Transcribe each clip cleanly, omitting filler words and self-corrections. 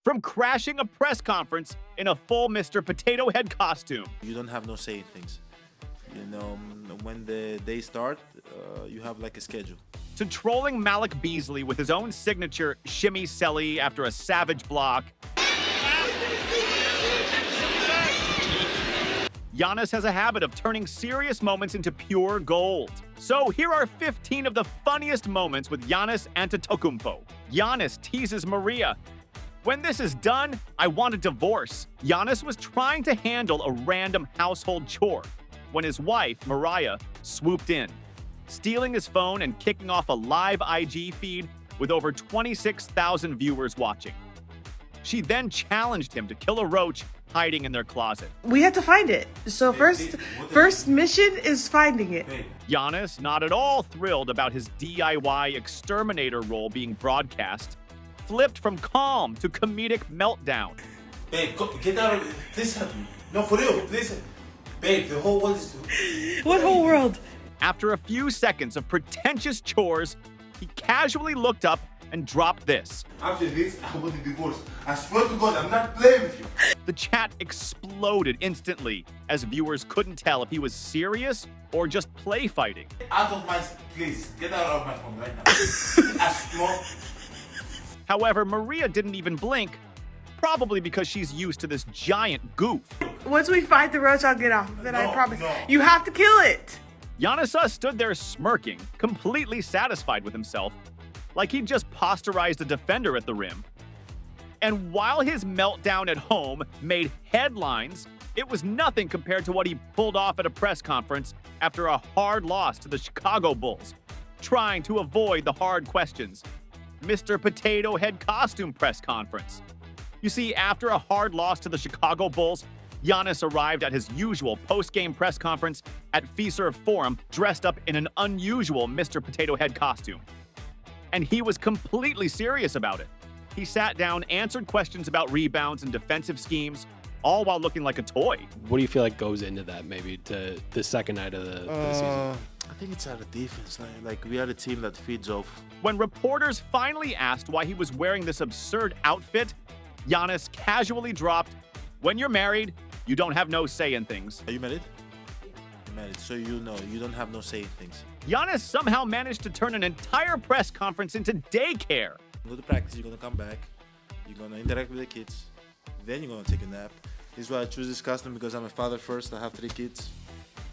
from crashing a press conference in a full Mr. Potato Head costume. You don't have no say in things. You know, when the day start, you have like a schedule. To trolling Malik Beasley with his own signature shimmy selly after a savage block. Giannis has a habit of turning serious moments into pure gold. So here are 15 of the funniest moments with Giannis Antetokounmpo. Giannis teases Mariah. When this is done, I want a divorce. Giannis was trying to handle a random household chore when his wife, Mariah, swooped in, stealing his phone and kicking off a live IG feed with over 26,000 viewers watching. She then challenged him to kill a roach hiding in their closet. We had to find it. So first mission is finding it. Giannis, not at all thrilled about his DIY exterminator role being broadcast, flipped from calm to comedic meltdown. Babe, get out of it. Please help me. No, for real, please. Babe, the whole world is... What whole world? After a few seconds of pretentious chores, he casually looked up and dropped this. After this, I want a divorce. I swear to God, I'm not playing with you. The chat exploded instantly as viewers couldn't tell if he was serious or just play fighting. Out of my... Please, get out of my phone right now. However, Mariah didn't even blink, probably because she's used to this giant goof. Once we fight the roach, I'll get off. Then I promise. No. You have to kill it. Giannis stood there smirking, completely satisfied with himself, like he'd just posterized a defender at the rim. And while his meltdown at home made headlines, it was nothing compared to what he pulled off at a press conference after a hard loss to the Chicago Bulls, trying to avoid the hard questions. Mr. Potato Head costume press conference. You see, after a hard loss to the Chicago Bulls, Giannis arrived at his usual post-game press conference at Fiserv Forum dressed up in an unusual Mr. Potato Head costume. And he was completely serious about it. He sat down, answered questions about rebounds and defensive schemes, all while looking like a toy. What do you feel like goes into that, maybe, to the second night of the season? I think it's our defense. Like we are a team that feeds off. When reporters finally asked why he was wearing this absurd outfit, Giannis casually dropped, "When you're married, you don't have no say in things." Are you married? You're married, so you know you don't have no say in things. Giannis somehow managed to turn an entire press conference into daycare. Go to practice, you're gonna come back, you're gonna interact with the kids, then you're gonna take a nap. This is why I choose this costume, because I'm a father first, I have 3 kids.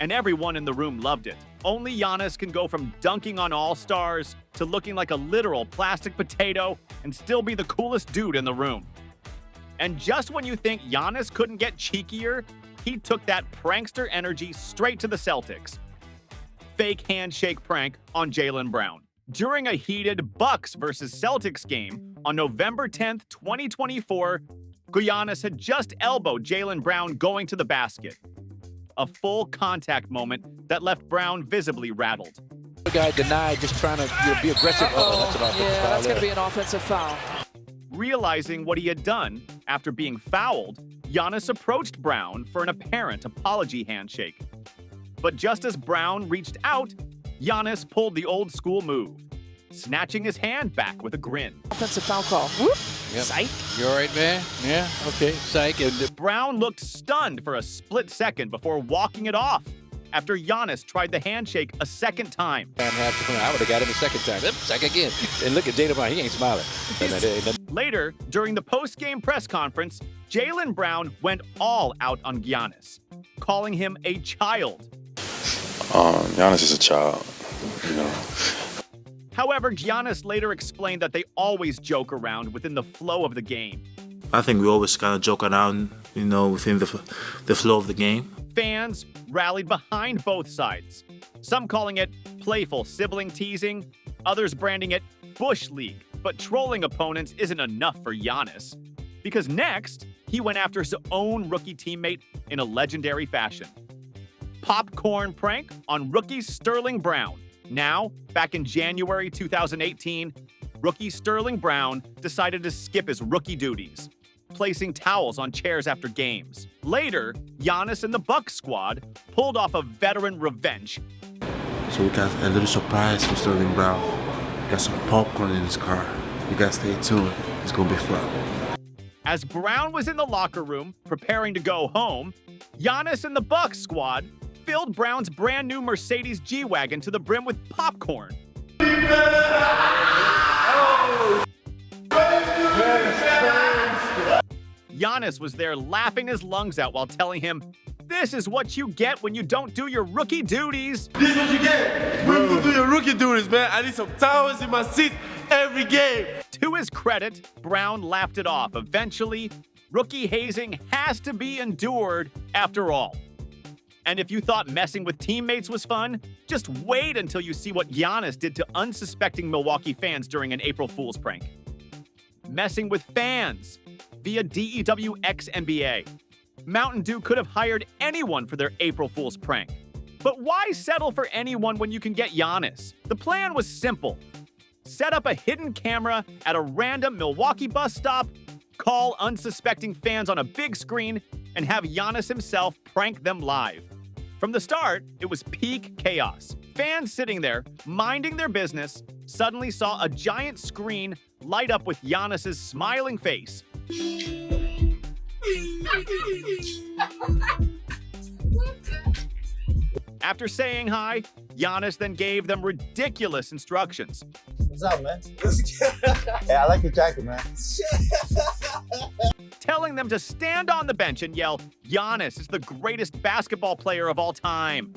And everyone in the room loved it. Only Giannis can go from dunking on all-stars to looking like a literal plastic potato and still be the coolest dude in the room. And just when you think Giannis couldn't get cheekier, he took that prankster energy straight to the Celtics. Fake handshake prank on Jaylen Brown. During a heated Bucks versus Celtics game on November 10th, 2024, Giannis had just elbowed Jaylen Brown going to the basket. A full contact moment that left Brown visibly rattled. The guy denied, just trying to be aggressive. That's an offensive foul. That's going to be an offensive foul. Realizing what he had done after being fouled, Giannis approached Brown for an apparent apology handshake. But just as Brown reached out, Giannis pulled the old school move, snatching his hand back with a grin. Offensive foul call. Whoop. Yep. Psych. You all right, man? Yeah, okay, psych. And Brown looked stunned for a split second before walking it off after Giannis tried the handshake a second time. I would have got him a second time. Yep, psych again. And look at Jaylen Brown, he ain't smiling. Later, during the post-game press conference, Jaylen Brown went all out on Giannis, calling him a child. Giannis is a child, you know. However, Giannis later explained that they always joke around within the flow of the game. I think we always kind of joke around, you know, within the flow of the game. Fans rallied behind both sides, some calling it playful sibling teasing, others branding it Bush League. But trolling opponents isn't enough for Giannis, because next, he went after his own rookie teammate in a legendary fashion. Popcorn prank on rookie Sterling Brown. Now, back in January 2018, rookie Sterling Brown decided to skip his rookie duties, placing towels on chairs after games. Later, Giannis and the Bucks squad pulled off a veteran revenge. So we got a little surprise for Sterling Brown. Got some popcorn in his car. You guys stay tuned. It's gonna be fun. As Brown was in the locker room preparing to go home, Giannis and the Bucks squad filled Brown's brand new Mercedes G-Wagon to the brim with popcorn. Giannis was there laughing his lungs out while telling him, "This is what you get when you don't do your rookie duties." This is what you get. When you do your rookie duties, man. I need some towels in my seat every game. To his credit, Brown laughed it off. Eventually, rookie hazing has to be endured after all. And if you thought messing with teammates was fun, just wait until you see what Giannis did to unsuspecting Milwaukee fans during an April Fool's prank. Messing with fans via DEW X-NBA. Mountain Dew could have hired anyone for their April Fool's prank. But why settle for anyone when you can get Giannis? The plan was simple. Set up a hidden camera at a random Milwaukee bus stop, call unsuspecting fans on a big screen, and have Giannis himself prank them live. From the start, it was peak chaos. Fans sitting there, minding their business, suddenly saw a giant screen light up with Giannis's smiling face. After saying hi, Giannis then gave them ridiculous instructions. What's up, man? Hey, I like your jacket, man. Telling them to stand on the bench and yell, "Giannis is the greatest basketball player of all time."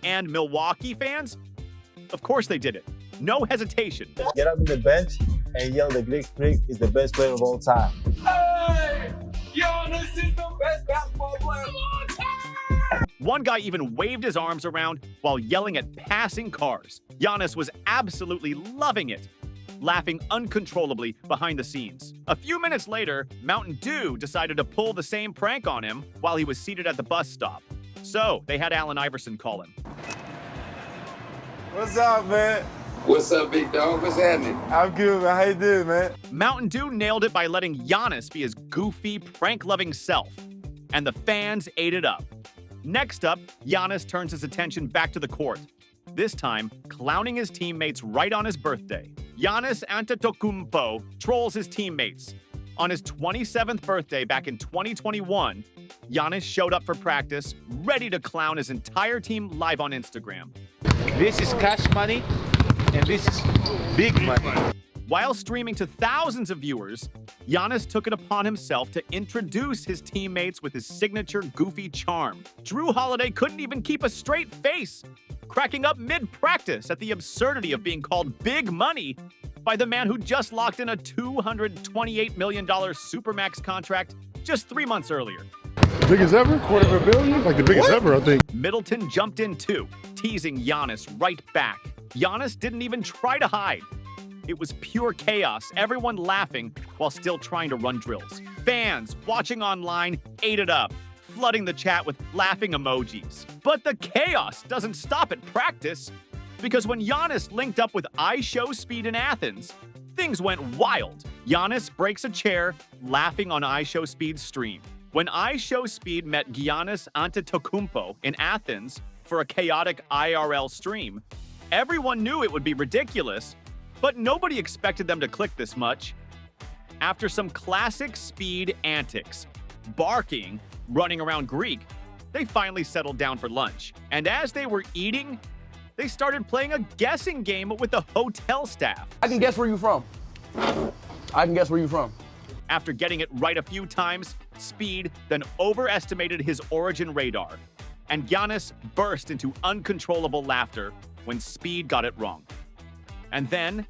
And Milwaukee fans? Of course they did it. No hesitation. Get up on the bench and yell the Greek Freak is the best player of all time. Hey! Giannis is the best basketball player of all time! One guy even waved his arms around while yelling at passing cars. Giannis was absolutely loving it, laughing uncontrollably behind the scenes. A few minutes later, Mountain Dew decided to pull the same prank on him while he was seated at the bus stop. So they had Allen Iverson call him. What's up, man? What's up, big dog? What's happening? I'm good, man. How you doing, man? Mountain Dew nailed it by letting Giannis be his goofy, prank-loving self. And the fans ate it up. Next up, Giannis turns his attention back to the court. This time, clowning his teammates right on his birthday. Giannis Antetokounmpo trolls his teammates. On his 27th birthday back in 2021, Giannis showed up for practice, ready to clown his entire team live on Instagram. This is cash money, and this is big money. While streaming to thousands of viewers, Giannis took it upon himself to introduce his teammates with his signature goofy charm. Drew Holiday couldn't even keep a straight face, cracking up mid-practice at the absurdity of being called big money by the man who just locked in a $228 million Supermax contract just 3 months earlier. Biggest ever? $250 million? Like the biggest ever, I think. Middleton jumped in too, teasing Giannis right back. Giannis didn't even try to hide. It was pure chaos, everyone laughing while still trying to run drills. Fans watching online ate it up, flooding the chat with laughing emojis. But the chaos doesn't stop at practice, because when Giannis linked up with iShowSpeed in Athens, things went wild. Giannis breaks a chair, laughing on iShowSpeed's stream. When iShowSpeed met Giannis Antetokounmpo in Athens for a chaotic IRL stream, everyone knew it would be ridiculous, but nobody expected them to click this much. After some classic Speed antics, barking, running around Greek, they finally settled down for lunch. And as they were eating, they started playing a guessing game with the hotel staff. I can guess where you're from. I can guess where you're from. After getting it right a few times, Speed then overestimated his origin radar, and Giannis burst into uncontrollable laughter when Speed got it wrong. And then,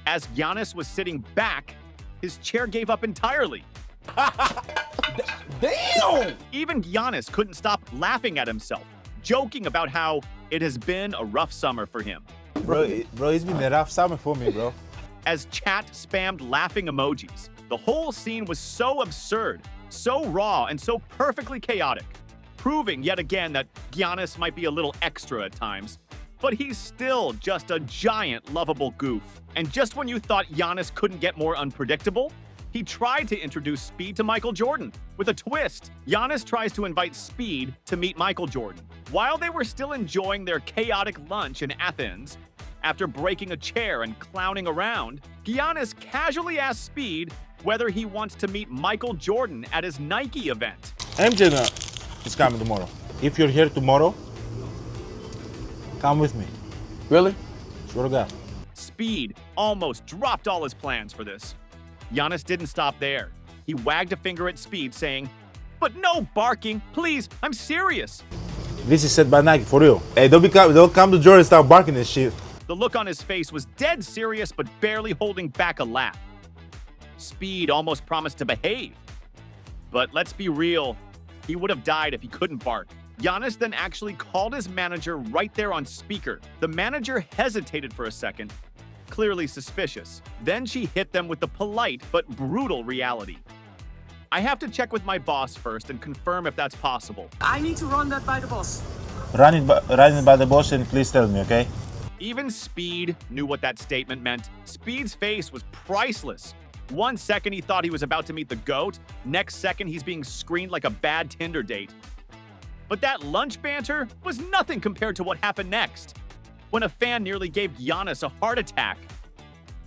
as Giannis was sitting back, his chair gave up entirely. Damn! Even Giannis couldn't stop laughing at himself, joking about how it has been a rough summer for him. Bro, it's been a rough summer for me, bro. As chat spammed laughing emojis, the whole scene was so absurd, so raw, and so perfectly chaotic, proving yet again that Giannis might be a little extra at times. But he's still just a giant lovable goof. And just when you thought Giannis couldn't get more unpredictable, he tried to introduce Speed to Michael Jordan. With a twist, Giannis tries to invite Speed to meet Michael Jordan. While they were still enjoying their chaotic lunch in Athens, After breaking a chair and clowning around, Giannis casually asks Speed whether he wants to meet Michael Jordan at his Nike event. MJ is coming tomorrow. If you're here tomorrow, come with me. Really? Swear to God. Speed almost dropped all his plans for this. Giannis didn't stop there. He wagged a finger at Speed, saying, "But no barking, please, I'm serious." This is set by Nike, for real. Hey, don't come to Jordan and start barking this shit. The look on his face was dead serious, but barely holding back a laugh. Speed almost promised to behave. But let's be real, he would have died if he couldn't bark. Giannis then actually called his manager right there on speaker. The manager hesitated for a second, clearly suspicious. Then she hit them with the polite but brutal reality. "I have to check with my boss first and confirm if that's possible." I need to run that by the boss. Run it by the boss and please tell me, okay? Even Speed knew what that statement meant. Speed's face was priceless. One second he thought he was about to meet the GOAT, next second he's being screened like a bad Tinder date. But that lunch banter was nothing compared to what happened next, when a fan nearly gave Giannis a heart attack.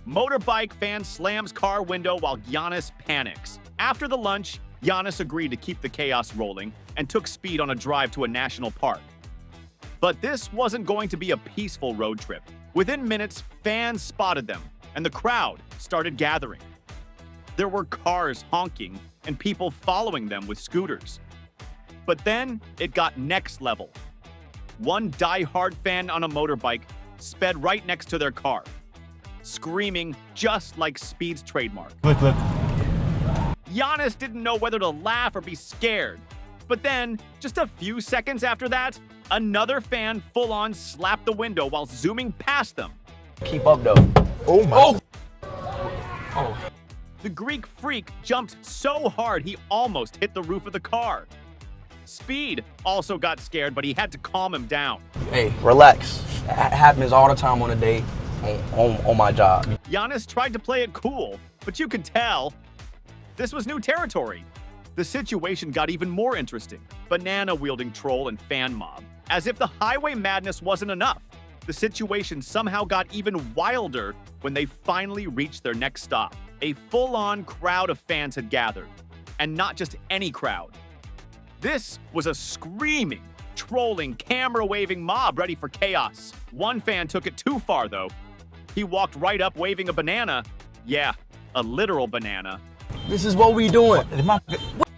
Motorbike fan slams car window while Giannis panics. After the lunch, Giannis agreed to keep the chaos rolling and took Speed on a drive to a national park. But this wasn't going to be a peaceful road trip. Within minutes, fans spotted them, and the crowd started gathering. There were cars honking and people following them with scooters. But then it got next level. One die-hard fan on a motorbike sped right next to their car, screaming just like Speed's trademark. Look. Giannis didn't know whether to laugh or be scared. But then, just a few seconds after that, another fan full-on slapped the window while zooming past them. Keep up, though. Oh my. Oh. The Greek freak jumped so hard he almost hit the roof of the car. Speed also got scared, but he had to calm him down. Hey, relax. It happens all the time on a day on my job. Giannis tried to play it cool, but you could tell this was new territory. The situation got even more interesting. Banana-wielding troll and fan mob. As if the highway madness wasn't enough, the situation somehow got even wilder when they finally reached their next stop. A full-on crowd of fans had gathered, and not just any crowd. This was a screaming, trolling, camera-waving mob ready for chaos. One fan took it too far, though. He walked right up waving a banana. Yeah, a literal banana. This is what we doing.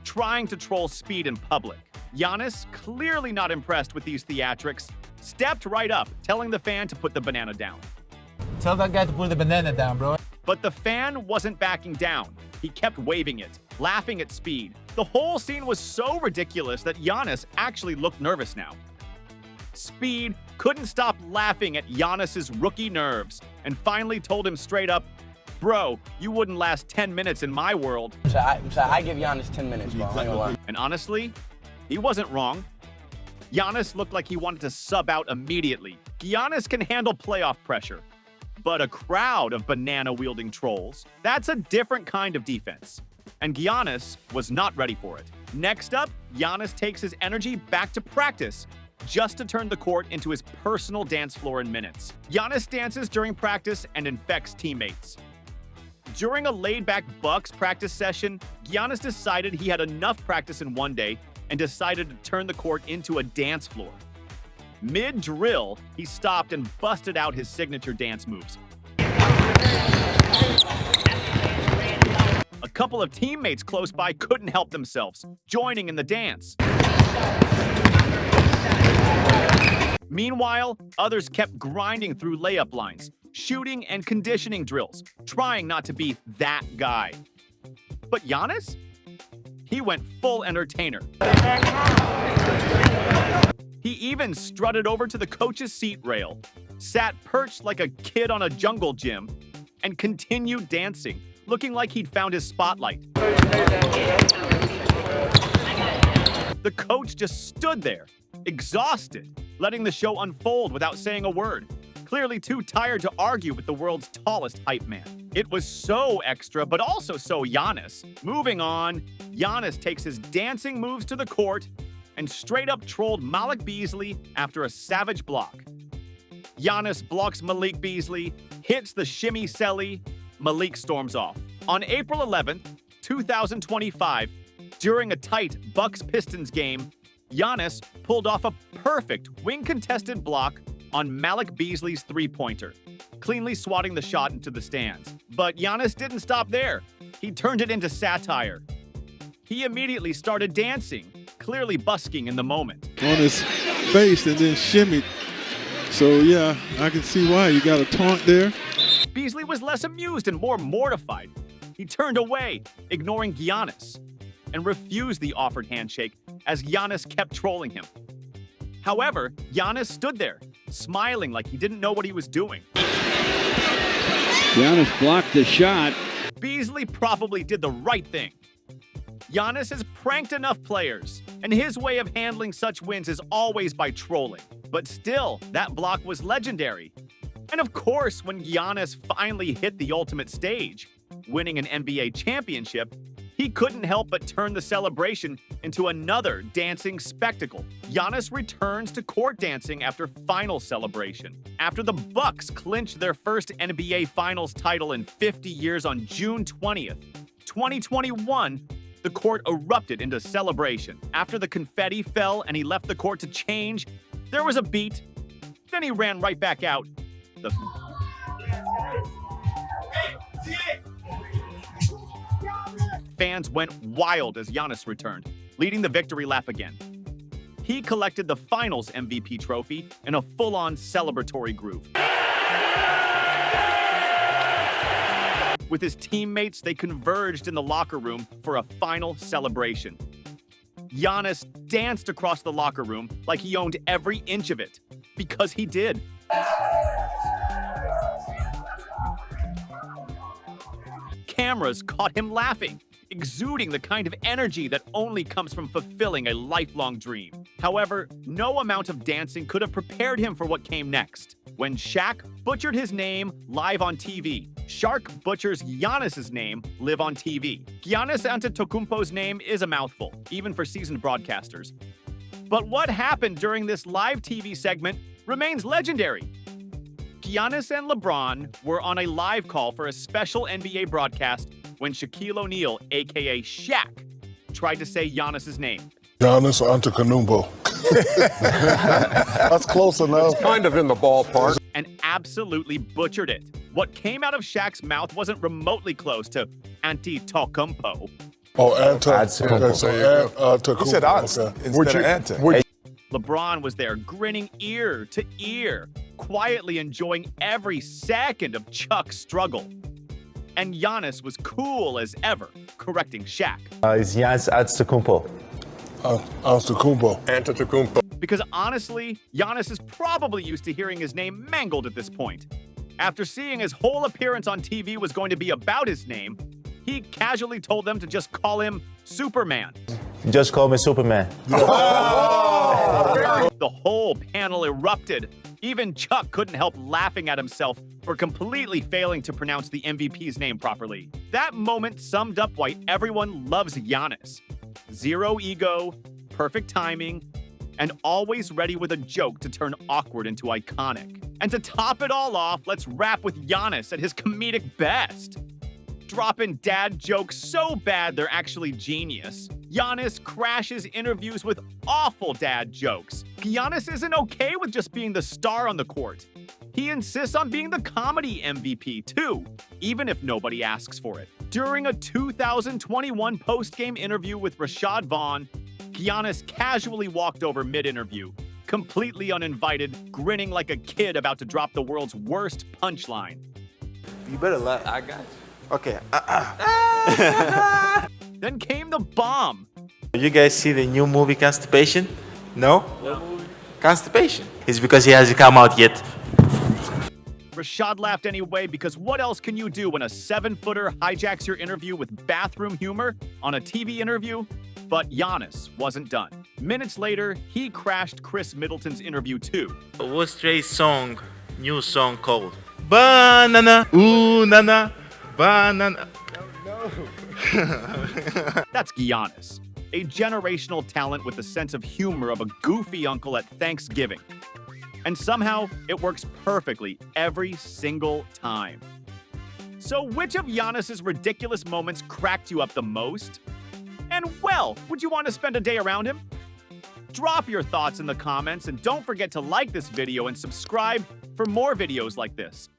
Trying to troll Speed in public. Giannis, clearly not impressed with these theatrics, stepped right up, telling the fan to put the banana down. Tell that guy to put the banana down, bro. But the fan wasn't backing down. He kept waving it, laughing at Speed. The whole scene was so ridiculous that Giannis actually looked nervous now. Speed couldn't stop laughing at Giannis's rookie nerves and finally told him straight up, "Bro, you wouldn't last 10 minutes in my world." So I give Giannis 10 minutes, bro. I ain't gonna lie. And honestly, he wasn't wrong. Giannis looked like he wanted to sub out immediately. Giannis can handle playoff pressure. But a crowd of banana-wielding trolls, that's a different kind of defense. And Giannis was not ready for it. Next up, Giannis takes his energy back to practice just to turn the court into his personal dance floor in minutes. Giannis dances during practice and infects teammates. During a laid-back Bucks practice session, Giannis decided he had enough practice in one day and decided to turn the court into a dance floor. Mid-drill, he stopped and busted out his signature dance moves. A couple of teammates close by couldn't help themselves, joining in the dance. Meanwhile, others kept grinding through layup lines, shooting and conditioning drills, trying not to be that guy. But Giannis? He went full entertainer. He even strutted over to the coach's seat rail, sat perched like a kid on a jungle gym, and continued dancing, looking like he'd found his spotlight. The coach just stood there, exhausted, letting the show unfold without saying a word, clearly too tired to argue with the world's tallest hype man. It was so extra, but also so Giannis. Moving on, Giannis takes his dancing moves to the court and straight up trolled Malik Beasley after a savage block. Giannis blocks Malik Beasley, hits the shimmy celly. Malik storms off. On April 11th, 2025, during a tight Bucks-Pistons game, Giannis pulled off a perfect wing-contested block on Malik Beasley's three-pointer, cleanly swatting the shot into the stands. But Giannis didn't stop there. He turned it into satire. He immediately started dancing, clearly busking in the moment. On his face and then shimmied. So, yeah, I can see why. You got a taunt there. Beasley was less amused and more mortified. He turned away, ignoring Giannis, and refused the offered handshake as Giannis kept trolling him. However, Giannis stood there, smiling like he didn't know what he was doing. Giannis blocked the shot. Beasley probably did the right thing. Giannis has pranked enough players, and his way of handling such wins is always by trolling. But still, that block was legendary. And of course, when Giannis finally hit the ultimate stage, winning an NBA championship, he couldn't help but turn the celebration into another dancing spectacle. Giannis returns to court dancing after final celebration. After the Bucks clinched their first NBA Finals title in 50 years on June 20th, 2021, the court erupted into celebration. After the confetti fell and he left the court to change, there was a beat. Then he ran right back out. Fans went wild as Giannis returned, leading the victory lap again. He collected the Finals MVP trophy in a full-on celebratory groove. With his teammates, they converged in the locker room for a final celebration. Giannis danced across the locker room like he owned every inch of it, because he did. Cameras caught him laughing, exuding the kind of energy that only comes from fulfilling a lifelong dream. However, no amount of dancing could have prepared him for what came next. When Shaq butchered his name live on TV, Shark butchers Giannis's name live on TV. Giannis Antetokounmpo's name is a mouthful, even for seasoned broadcasters. But what happened during this live TV segment remains legendary. Giannis and LeBron were on a live call for a special NBA broadcast when Shaquille O'Neal, aka Shaq, tried to say Giannis's name. Giannis Antetokounmpo. That's close enough. It's kind of in the ballpark. And absolutely butchered it. What came out of Shaq's mouth wasn't remotely close to Antetokounmpo. Oh, Antetokounmpo. You said Ant instead of Ante. LeBron was there grinning ear to ear, quietly enjoying every second of Chuck's struggle. And Giannis was cool as ever, correcting Shaq. It's Giannis Antetokounmpo. Antetokounmpo. Because honestly, Giannis is probably used to hearing his name mangled at this point. After seeing his whole appearance on TV was going to be about his name, he casually told them to just call him Superman. Just call me Superman. The whole panel erupted. Even Chuck couldn't help laughing at himself for completely failing to pronounce the MVP's name properly. That moment summed up why everyone loves Giannis. Zero ego, perfect timing, and always ready with a joke to turn awkward into iconic. And to top it all off, let's wrap with Giannis at his comedic best. Dropping dad jokes so bad they're actually genius. Giannis crashes interviews with awful dad jokes. Giannis isn't okay with just being the star on the court. He insists on being the comedy MVP too, even if nobody asks for it. During a 2021 post-game interview with Rashad Vaughn, Giannis casually walked over mid-interview, completely uninvited, grinning like a kid about to drop the world's worst punchline. You better let. I got you. Okay. Then came the bomb. You guys see the new movie Constipation? No? What movie? Constipation. It's because he hasn't come out yet. Rashad laughed anyway because what else can you do when a 7-footer hijacks your interview with bathroom humor on a TV interview? But Giannis wasn't done. Minutes later, he crashed Chris Middleton's interview too. What's Dre's song, new song called? Banana, ooh, nana, banana. No. That's Giannis, a generational talent with the sense of humor of a goofy uncle at Thanksgiving. And somehow, it works perfectly every single time. So which of Giannis's ridiculous moments cracked you up the most? And well, would you want to spend a day around him? Drop your thoughts in the comments and don't forget to like this video and subscribe for more videos like this.